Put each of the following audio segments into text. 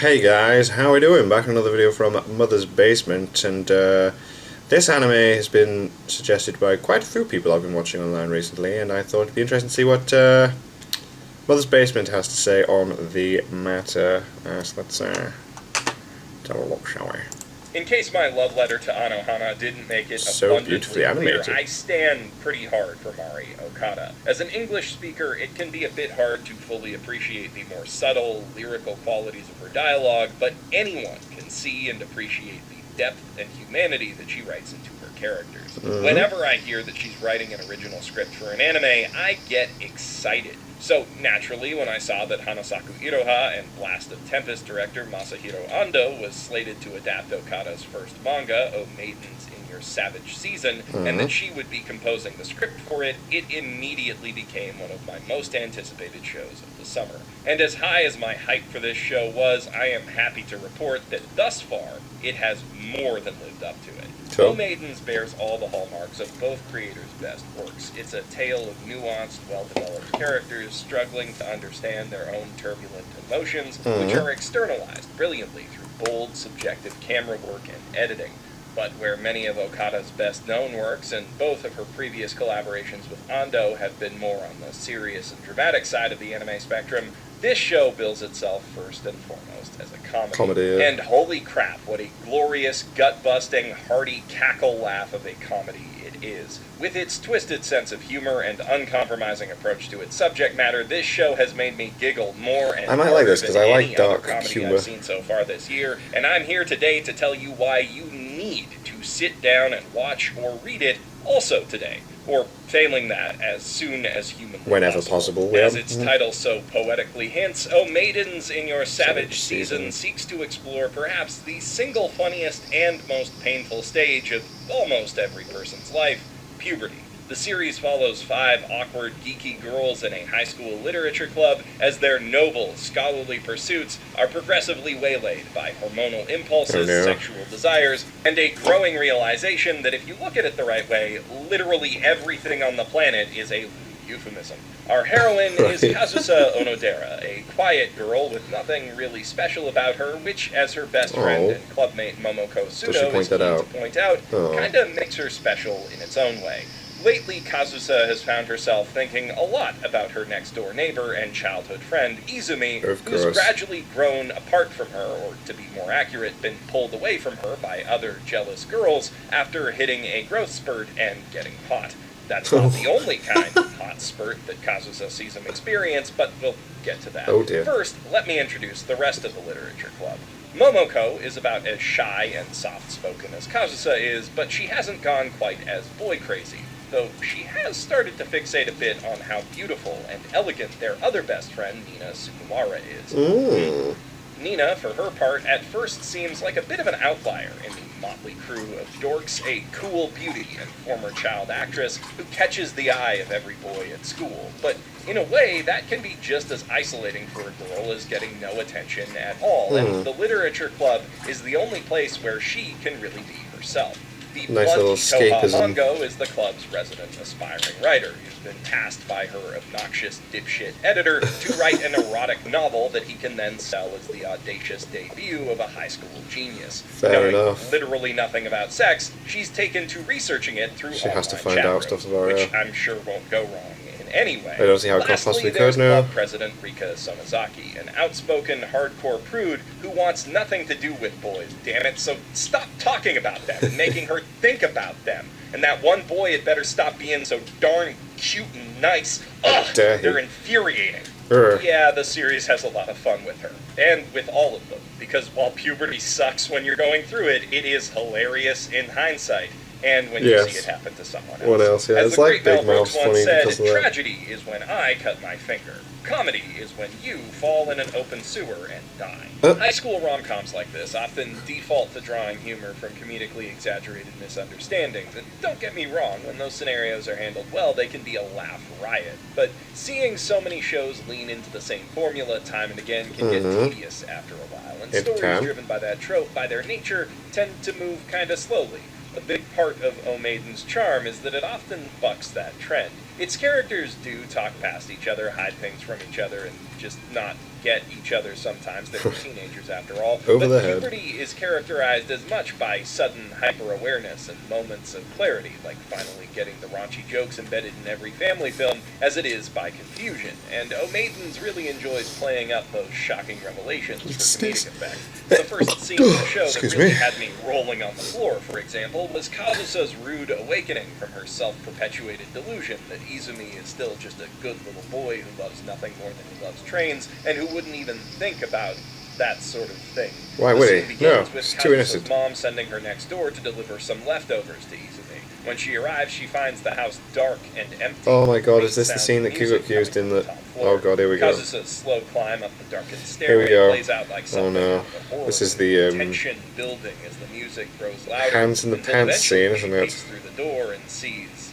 Hey guys, how we doing? Back in another video from Mother's Basement, and this anime has been suggested by quite a few people I've been watching online recently, and I thought it'd be interesting to see what Mother's Basement has to say on the matter. So let's have a look, shall we? In case my love letter to Anohana didn't make it So abundantly beautifully clear, animated. I stand pretty hard for Mari Okada. As an English speaker, it can be a bit hard to fully appreciate the more subtle, lyrical qualities of her dialogue, but anyone can see and appreciate the depth and humanity that she writes into her characters. Whenever I hear that she's writing an original script for an anime, I get excited. So, naturally, when I saw that Hanasaku Iroha and Blast of Tempest director Masahiro Ando was slated to adapt Okada's first manga, O Maidens in Your Savage Season, and that she would be composing the script for it, it immediately became one of my most anticipated shows of the summer. And as high as my hype for this show was, I am happy to report that thus far, it has more than lived up to it. Cool. O Maidens bears all the hallmarks of both creators' best works. It's a tale of nuanced, well-developed characters struggling to understand their own turbulent emotions, which are externalized brilliantly through bold, subjective camera work and editing. But where many of Okada's best-known works and both of her previous collaborations with Ando have been more on the serious and dramatic side of the anime spectrum, this show bills itself first and foremost as a comedy. Yeah. And holy crap, what a glorious, gut-busting, hearty cackle laugh of a comedy it is. With its twisted sense of humor and uncompromising approach to its subject matter, this show has made me giggle more and I might more like this than because I like any other dark comedy humor. I've seen so far this year, and I'm here today to tell you why you need to sit down and watch or read it also today. Or, failing that, as soon as humanly Whenever possible, yeah. As its title so poetically hints, O Maidens in Your Savage Season seeks to explore perhaps the single funniest and most painful stage of almost every person's life, puberty. The series follows 5 awkward, geeky girls in a high school literature club as their noble, scholarly pursuits are progressively waylaid by hormonal impulses, sexual desires, and a growing realization that if you look at it the right way, literally everything on the planet is a euphemism. Our heroine is Kazusa Onodera, a quiet girl with nothing really special about her, which, as her best friend and clubmate Momoko Sudo is keen to point out, kinda makes her special in its own way. Lately, Kazusa has found herself thinking a lot about her next-door neighbor and childhood friend, Izumi, who's gradually grown apart from her, or to be more accurate, been pulled away from her by other jealous girls after hitting a growth spurt and getting hot. That's not the only kind of hot spurt that Kazusa sees him experience, but we'll get to that. First, let me introduce the rest of the literature club. Momoko is about as shy and soft-spoken as Kazusa is, but she hasn't gone quite as boy-crazy, though she has started to fixate a bit on how beautiful and elegant their other best friend, Nina Sukumara, is. Nina, for her part, at first seems like a bit of an outlier in the motley crew of dorks, a cool beauty and former child actress who catches the eye of every boy at school. But in a way, that can be just as isolating for a girl as getting no attention at all, and the literature club is the only place where she can really be herself. The nice little escapism. Mongo is the club's resident aspiring writer, who's been tasked by her obnoxious dipshit editor to write an erotic novel that he can then sell as the audacious debut of a high school genius. Fair enough. Literally nothing about sex, she's taken to researching it through she has to online find chat out rooms, stuff about which it. I'm sure won't go wrong in any way. I don't see how it possibly could now. Club President Rika Sonozaki, an outspoken, hardcore prude who wants nothing to do with boys, damn it, so stop talking about them and making her think about them. And that one boy had better stop being so darn cute and nice. Ugh, they're infuriating. Yeah, the series has a lot of fun with her, and with all of them, because while puberty sucks when you're going through it, it is hilarious in hindsight. And when you see it happen to someone else. Yeah. As It's the like great Big Mel Mouth's Brooks once funny said, because of that. tragedy is when I cut my finger. Comedy is when you fall in an open sewer and die. High school rom-coms like this often default to drawing humor from comedically exaggerated misunderstandings. And don't get me wrong, when those scenarios are handled well, they can be a laugh riot. But seeing so many shows lean into the same formula time and again can get tedious after a while. And stories driven by that trope, by their nature, tend to move kinda slowly. A big part of O Maiden's charm is that it often bucks that trend. Its characters do talk past each other, hide things from each other, and just not get each other sometimes. They're teenagers after all. Over but the head. puberty is characterized as much by sudden hyper-awareness and moments of clarity, like finally getting the raunchy jokes embedded in every family film, as it is by confusion. And Maidens really enjoys playing up those shocking revelations for comedic effect. The first scene of the show that really had me rolling on the floor, for example, was Kazusa's rude awakening from her self-perpetuated delusion that Izumi is still just a good little boy who loves nothing more than he loves trains, and who wouldn't even think about that sort of thing. Why would he? No, it's too innocent. Mom sending her next door to deliver some leftovers to Izumi. When she arrives, she finds the house dark and empty. Oh my god, is this the scene that Kugo used in the... Oh god, here we go. Kazusa's slow climb up the darkened stairway plays out like something This is the tension building as the music grows louder. hands in the pants scene, isn't she it? peeks through the door and sees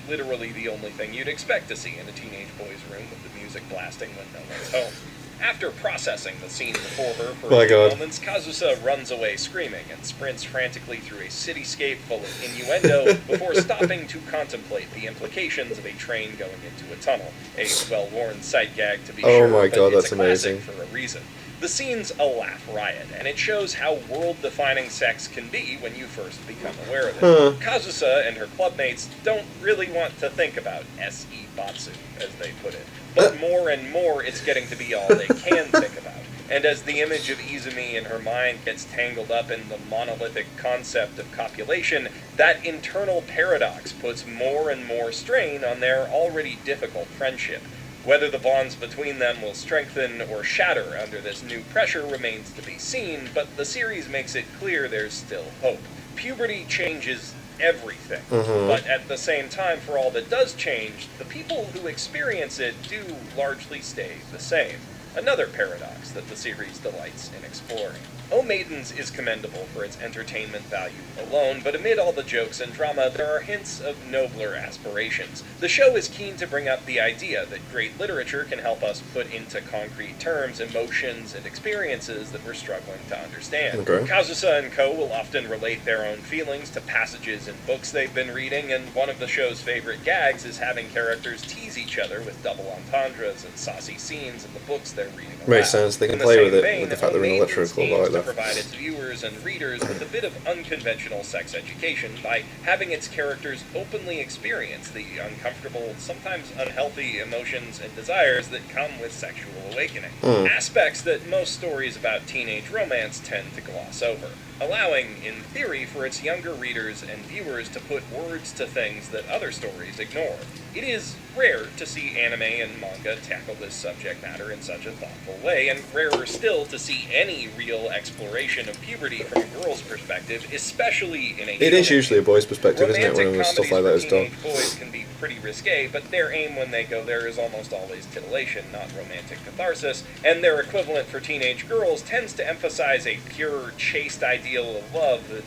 literally the only thing you'd expect to see in a teenage boy's room, with the music blasting when no one's home. After processing the scene before her for a few moments, Kazusa runs away screaming and sprints frantically through a cityscape full of innuendo before stopping to contemplate the implications of a train going into a tunnel. A well-worn sight gag to be sure, my god, but it's that's a classic amazing. for a reason. The scene's a laugh riot, and it shows how world-defining sex can be when you first become aware of it. Kazusa and her clubmates don't really want to think about S.E. Batsu, as they put it, but more and more it's getting to be all they can think about. And as the image of Izumi in her mind gets tangled up in the monolithic concept of copulation, that internal paradox puts more and more strain on their already difficult friendship. Whether the bonds between them will strengthen or shatter under this new pressure remains to be seen, but the series makes it clear there's still hope. Puberty changes everything, but at the same time, for all that does change, the people who experience it do largely stay the same. Another paradox that the series delights in exploring. O Maidens is commendable for its entertainment value alone, but amid all the jokes and drama, there are hints of nobler aspirations. The show is keen to bring up the idea that great literature can help us put into concrete terms emotions and experiences that we're struggling to understand. Kazusa and co. will often relate their own feelings to passages in books they've been reading, and one of the show's favorite gags is having characters tease each other with double entendres and saucy scenes in the books they're reading aloud. Makes sense, they can play with it, with the fact they're in a literature club like that. Provide its viewers and readers with a bit of unconventional sex education by having its characters openly experience the uncomfortable, sometimes unhealthy emotions and desires that come with sexual awakening. Aspects that most stories about teenage romance tend to gloss over, allowing, in theory, for its younger readers and viewers to put words to things that other stories ignore. It is rare to see anime and manga tackle this subject matter in such a thoughtful way, and rarer still to see any real exploration of puberty from a girl's perspective, especially in a... It is usually a boy's perspective, isn't it, when stuff like that is done? Romantic boys can be pretty risque, but their aim when they go there is almost always titillation, not romantic catharsis, and their equivalent for teenage girls tends to emphasize a pure, chaste ideal of love that,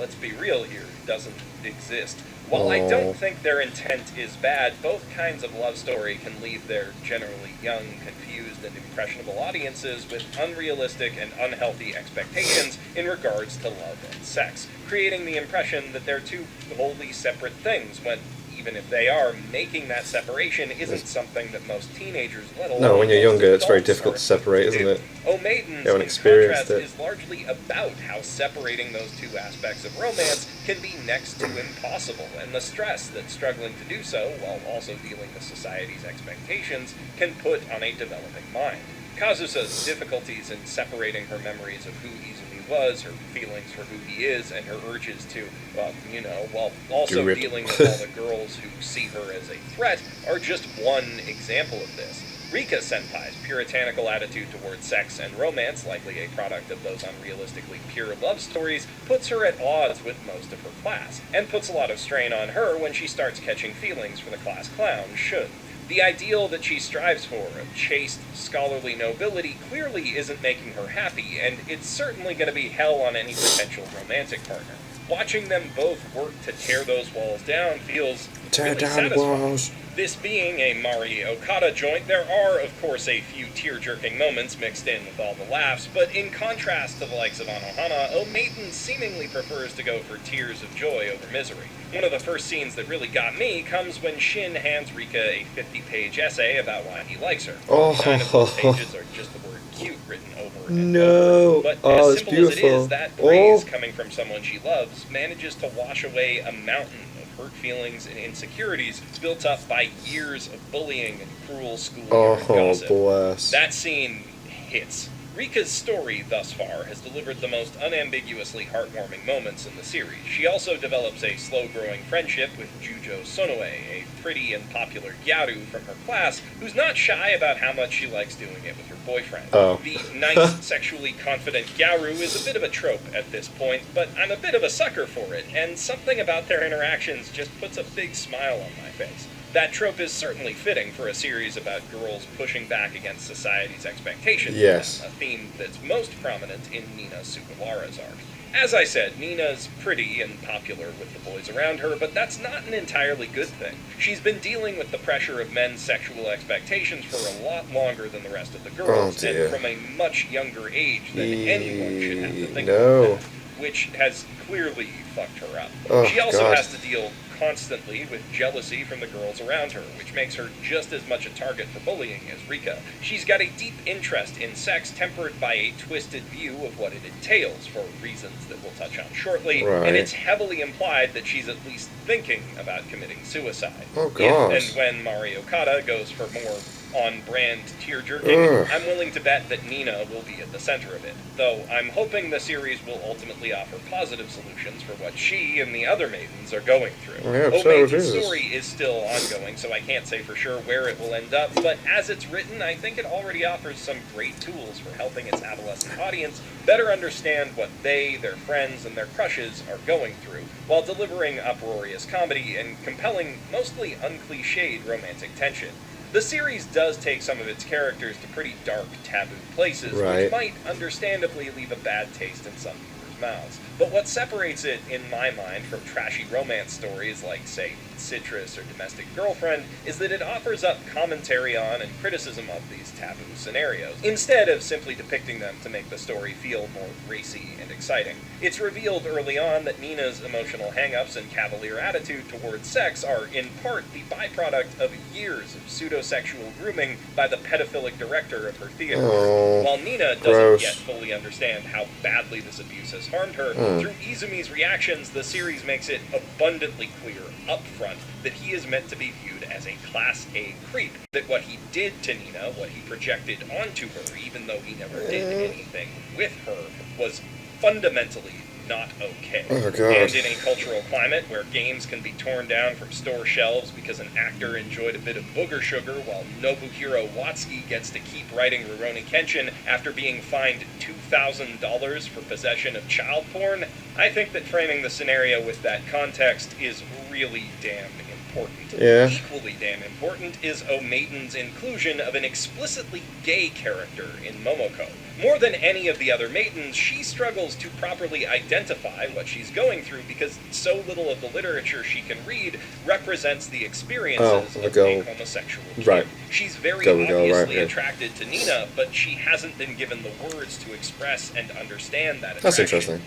let's be real here, doesn't exist. While I don't think their intent is bad, both kinds of love story can leave their generally young, confused, and impressionable audiences with unrealistic and unhealthy expectations in regards to love and sex, creating the impression that they're two wholly separate things when, even if they are, making that separation isn't something that most teenagers, let alone... No, when you're younger, it's very difficult to separate, isn't it? O Maidens, in contrast, is largely about how separating those two aspects of romance can be next to impossible, and the stress that struggling to do so, while also dealing with society's expectations, can put on a developing mind. Kazusa's difficulties in separating her memories of who Izumi was, her feelings for who he is, and her urges to, while also dealing with all the girls who see her as a threat, are just one example of this. Rika Senpai's puritanical attitude towards sex and romance, likely a product of those unrealistically pure love stories, puts her at odds with most of her class, and puts a lot of strain on her when she starts catching feelings for the class clown, Shun. The ideal that she strives for, of chaste, scholarly nobility, clearly isn't making her happy, and it's certainly going to be hell on any potential romantic partner. Watching them both work to tear those walls down feels really satisfying. Walls. This being a Mari Okada joint, there are, of course, a few tear-jerking moments mixed in with all the laughs, but in contrast to the likes of Anohana, O Maidens seemingly prefers to go for tears of joy over misery. One of the first scenes that really got me comes when Shin hands Rika a 50-page essay about why he likes her. 9 of those pages are just the word cute written over and over. But as simple as it is, that praise coming from someone she loves manages to wash away a mountain hurt feelings and insecurities built up by years of bullying and cruel schoolyard gossip. Bless. That scene hits. Rika's story thus far has delivered the most unambiguously heartwarming moments in the series. She also develops a slow-growing friendship with Jujo Sonoe, a pretty and popular gyaru from her class who's not shy about how much she likes doing it with her boyfriend. The nice, sexually confident gyaru is a bit of a trope at this point, but I'm a bit of a sucker for it, and something about their interactions just puts a big smile on my face. That trope is certainly fitting for a series about girls pushing back against society's expectations. Yes. A theme that's most prominent in Nina Sugawara's arc. As I said, Nina's pretty and popular with the boys around her, but that's not an entirely good thing. She's been dealing with the pressure of men's sexual expectations for a lot longer than the rest of the girls, and from a much younger age than anyone should have to think about that, which has clearly fucked her up. She also has to deal constantly with jealousy from the girls around her, which makes her just as much a target for bullying as Rika. She's got a deep interest in sex tempered by a twisted view of what it entails, for reasons that we'll touch on shortly, and it's heavily implied that she's at least thinking about committing suicide. If and when Mari Okada goes for more on-brand tear-jerking, I'm willing to bet that Nina will be at the center of it, though I'm hoping the series will ultimately offer positive solutions for what she and the other maidens are going through. Maiden's story is still ongoing, so I can't say for sure where it will end up, but as it's written, I think it already offers some great tools for helping its adolescent audience better understand what they, their friends, and their crushes are going through, while delivering uproarious comedy and compelling, mostly uncliched romantic tension. The series does take some of its characters to pretty dark, taboo places, which might understandably leave a bad taste in some viewers' mouths. But what separates it, in my mind, from trashy romance stories like, say, Citrus or Domestic Girlfriend, is that it offers up commentary on and criticism of these taboo scenarios, instead of simply depicting them to make the story feel more racy and exciting. It's revealed early on that Nina's emotional hang-ups and cavalier attitude towards sex are, in part, the byproduct of years of pseudo-sexual grooming by the pedophilic director of her theater. While Nina doesn't yet fully understand how badly this abuse has harmed her, through Izumi's reactions, the series makes it abundantly clear, up front, that he is meant to be viewed as a Class A creep, that what he did to Nina, what he projected onto her, even though he never did anything with her, was fundamentally not okay. And in a cultural climate where games can be torn down from store shelves because an actor enjoyed a bit of booger sugar while Nobuhiro Watsuki gets to keep writing Rurouni Kenshin after being fined $2,000 for possession of child porn, I think that framing the scenario with that context is really damn important. Equally damn important is O Maiden's inclusion of an explicitly gay character in Momoko. More than any of the other maidens, she struggles to properly identify what she's going through because so little of the literature she can read represents the experiences of a homosexual kid. She's very obviously attracted to Nina, but she hasn't been given the words to express and understand that attraction. That's interesting.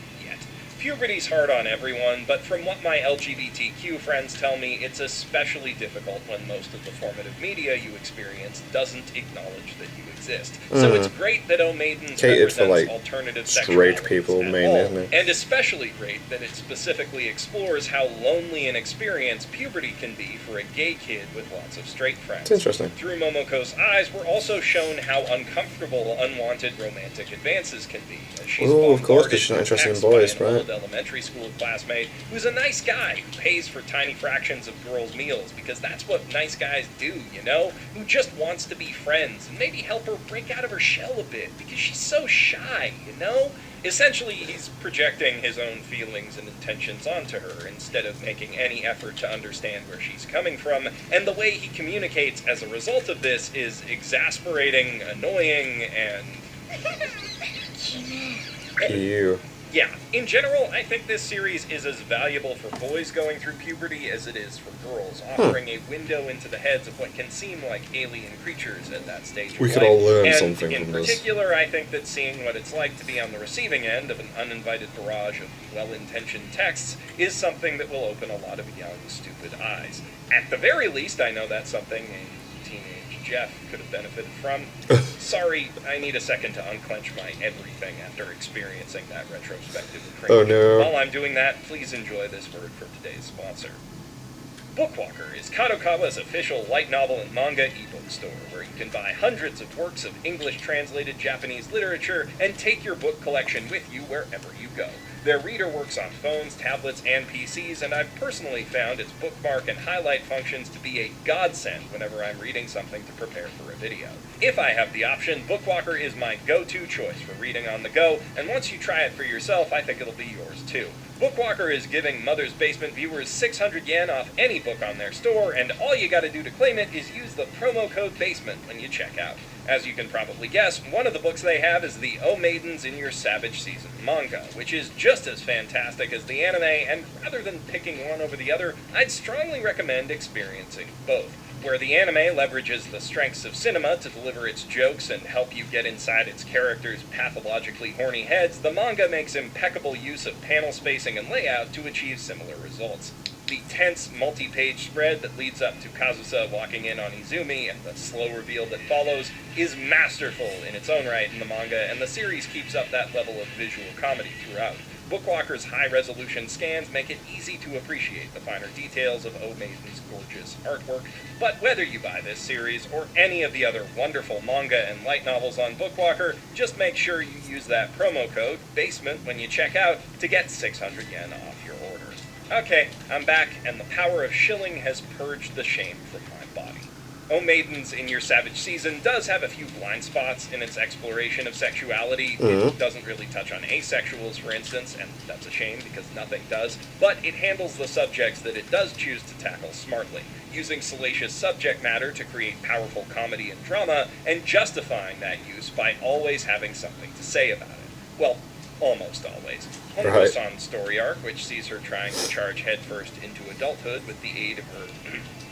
Puberty's hard on everyone, but from what my LGBTQ friends tell me, it's especially difficult when most of the formative media you experience doesn't acknowledge that you exist. So it's great that O Maidens represents alternative straight people mainly, isn't it? And especially great that it specifically explores how lonely an experience puberty can be for a gay kid with lots of straight friends. It's interesting. Through Momoko's eyes, we're also shown how uncomfortable unwanted romantic advances can be. She's of course, because she's not interested in boys, right? Elementary school classmate who's a nice guy who pays for tiny fractions of girls' meals because that's what nice guys do, you know? Who just wants to be friends and maybe help her break out of her shell a bit because she's so shy, you know? Essentially, he's projecting his own feelings and intentions onto her instead of making any effort to understand where she's coming from, and the way he communicates as a result of this is exasperating, annoying, and... Ew. Yeah, in general, I think this series is as valuable for boys going through puberty as it is for girls, offering a window into the heads of what can seem like alien creatures at that stage of We life. could all learn And something in from this. particular, I think that seeing what it's like to be on the receiving end of an uninvited barrage of well-intentioned texts is something that will open a lot of young, stupid eyes. At the very least, I know that's something a teenage Jeff could have benefited from. Sorry, I need a second to unclench my everything after experiencing that retrospective cringe. Oh no. While I'm doing that, please enjoy this word from today's sponsor. Bookwalker is Kadokawa's official light novel and manga ebook store, where you can buy hundreds of works of English-translated Japanese literature and take your book collection with you wherever you go. Their reader works on phones, tablets, and PCs, and I've personally found its bookmark and highlight functions to be a godsend whenever I'm reading something to prepare for a video. If I have the option, Bookwalker is my go-to choice for reading on the go, and once you try it for yourself, I think it'll be yours too. Bookwalker is giving Mother's Basement viewers 600 yen off any book on their store, and all you gotta do to claim it is use the promo code BASEMENT when you check out. As you can probably guess, one of the books they have is the Oh Maidens in Your Savage Season manga, which is just as fantastic as the anime, and rather than picking one over the other, I'd strongly recommend experiencing both. Where the anime leverages the strengths of cinema to deliver its jokes and help you get inside its characters' pathologically horny heads, the manga makes impeccable use of panel spacing and layout to achieve similar results. The tense, multi-page spread that leads up to Kazusa walking in on Izumi and the slow reveal that follows is masterful in its own right in the manga, and the series keeps up that level of visual comedy throughout. Bookwalker's high-resolution scans make it easy to appreciate the finer details of Oh Maiden's gorgeous artwork, but whether you buy this series or any of the other wonderful manga and light novels on Bookwalker, just make sure you use that promo code, BASEMENT, when you check out to get 600 yen off your order. Okay, I'm back, and the power of shilling has purged the shame from my body. Oh Maidens in Your Savage Season does have a few blind spots in its exploration of sexuality. It doesn't really touch on asexuals, for instance, and that's a shame because nothing does, but it handles the subjects that it does choose to tackle smartly, using salacious subject matter to create powerful comedy and drama, and justifying that use by always having something to say about it. Well, almost always. Hongo-san's story arc, which sees her trying to charge headfirst into adulthood with the aid of her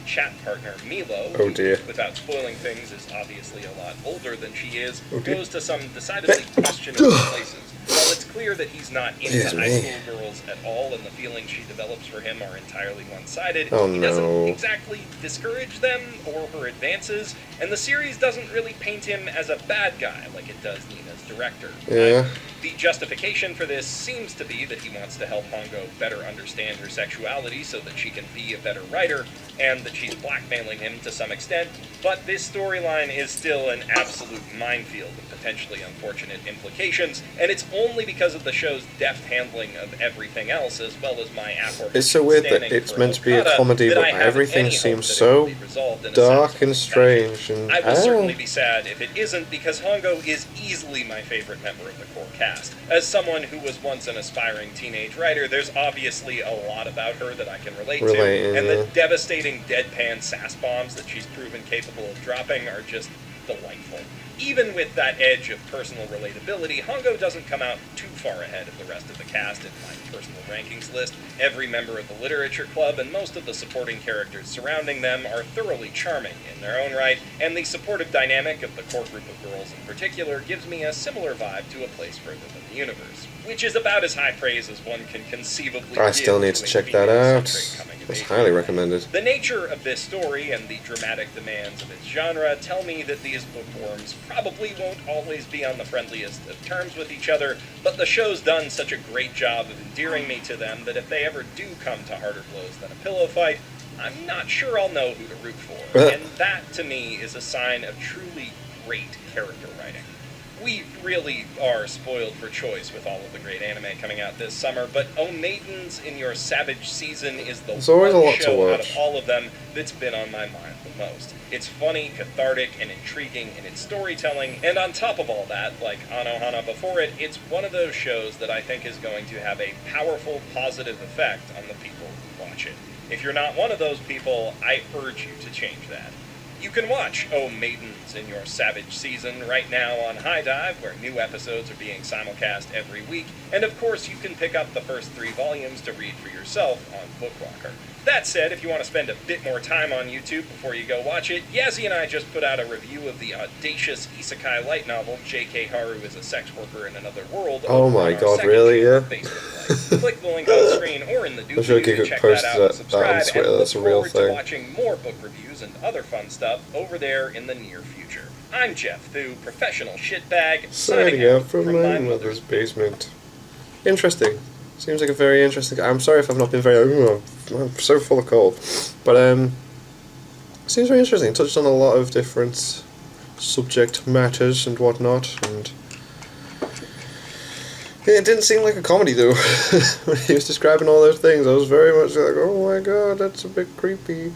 chat partner Milo, Oh dear. who, without spoiling things, is obviously a lot older than she is, goes to some decidedly questionable places. While it's clear that he's not into high school girls at all, and the feelings she develops for him are entirely one-sided, he doesn't exactly discourage them or her advances, and the series doesn't really paint him as a bad guy like it does Nina's director. Yeah. The justification for this seems to be that he wants to help Hongo better understand her sexuality so that she can be a better writer, and that she's blackmailing him to some extent, but this storyline is still an absolute minefield of potentially unfortunate implications, and it's only because of the show's deft handling of everything else, as well as my aforementioned It's so weird that standing it's for meant to be a Okada, comedy, that but I have everything any hope seems that it so will be resolved in a dark sensible and fashion. strange, and I will certainly be sad if it isn't, because Hongo is easily my favorite member of the core cast. As someone who was once an aspiring teenage writer, there's obviously a lot about her that I can relate to, and the devastating deadpan sass bombs that she's proven capable of dropping are just delightful. Even with that edge of personal relatability, Hongo doesn't come out too far ahead of the rest of the cast in my personal rankings list. Every member of the literature club and most of the supporting characters surrounding them are thoroughly charming in their own right, and the supportive dynamic of the core group of girls in particular gives me a similar vibe to A Place Further Than the Universe, which is about as high praise as one can conceivably I give still need to a check that out. female-centric coming-of-age It's highly novel. recommended. The nature of this story and the dramatic demands of its genre tell me that these bookworms probably won't always be on the friendliest of terms with each other, but the show's done such a great job of endearing me to them that if they ever do come to harder blows than a pillow fight, I'm not sure I'll know who to root for. And that, to me, is a sign of truly great character writing. We really are spoiled for choice with all of the great anime coming out this summer, but Oh Maidens in Your Savage Season is the There's always a one lot to show out watch. of all of them that's been on my mind the most. It's funny, cathartic, and intriguing in its storytelling, and on top of all that, like Anohana before it, it's one of those shows that I think is going to have a powerful positive effect on the people who watch it. If you're not one of those people, I urge you to change that. You can watch Oh Maidens in Your Savage Season right now on High Dive, where new episodes are being simulcast every week, and of course you can pick up the first 3 volumes to read for yourself on Bookwalker. That said, if you want to spend a bit more time on YouTube before you go watch it, Yazzie and I just put out a review of the audacious isekai light novel J.K. Haru is a Sex Worker in Another World. Oh my god, really? Yeah. Click the link on screen or in the I'm sure doobly-doo to Kiko check posted that out and that subscribe, on Twitter. and That's a look real forward to thing. watching more book reviews and other fun stuff over there in the near future. I'm Jeff Thu, professional shitbag, Signing out from my mother's basement. Interesting. Seems like a very interesting... I'm sorry if I've not been very... I'm so full of cold. But, seems very interesting. Touched on a lot of different subject matters and whatnot, and... Yeah, it didn't seem like a comedy, though. When he was describing all those things, I was very much like, oh my god, that's a bit creepy.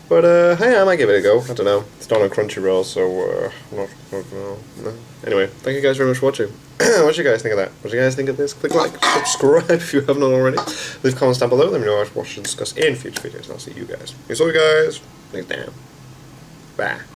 But, hey, I might give it a go. I don't know. It's not on Crunchyroll, so, no. Anyway, thank you guys very much for watching. What do you guys think of that? What do you guys think of this? Click like, subscribe if you haven't already. Leave comments down below. Let me know what to watch and discuss in future videos, and I'll see you guys. Peace out, guys. Thanks, damn. Bye.